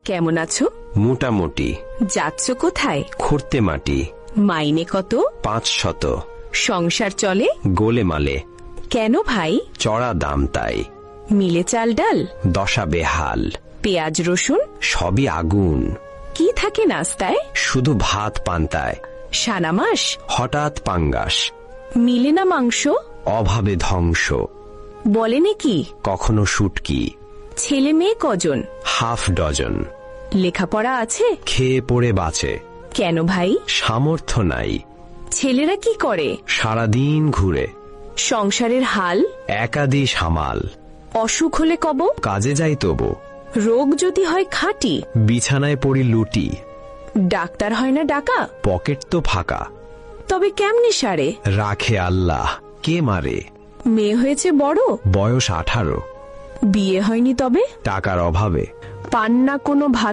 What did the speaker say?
কেমন আছো? মোটামুটি। যাচ্ছ কোথায়? খুঁড়তে মাটি। মাইনে কত? 500। সংসার চলে গোলেমালে। কেন ভাই? চড়া দাম তাই। মিলে চাল ডাল? দশা বেহাল। পেঁয়াজ রসুন? সবই আগুন। কি থাকে নাস্তায়? শুধু ভাত পান্তায়। সানা মাস? হঠাৎ পাঙ্গাস। মিলে না মাংস? অভাবে ধ্বংস। বলে নাকি? কখনো শুটকি। ছেলে মেয়ে কজন? Half dozen. লেখাপড়া আছে? খেয়ে পড়ে বাঁচে। কেন ভাই? সামর্থ্য নাই। ছেলেরা কি করে? সারাদিন ঘুরে। সংসারের হাল? একাদি সামাল। অসুখ হলে কব? কাজে যাই তবু। রোগ যদি হয় খাঁটি? বিছানায় পড়ি লুটি। ডাক্তার হয় না ডাকা? পকেট তো ফাঁকা। তবে কেমনে সারে? রাখে আল্লাহ, কে মারে? মেয়ে হয়েছে বড়? বয়স 18। বিয়ে হয়নি তবে? টাকার অভাবে। পান না কোনো ভাত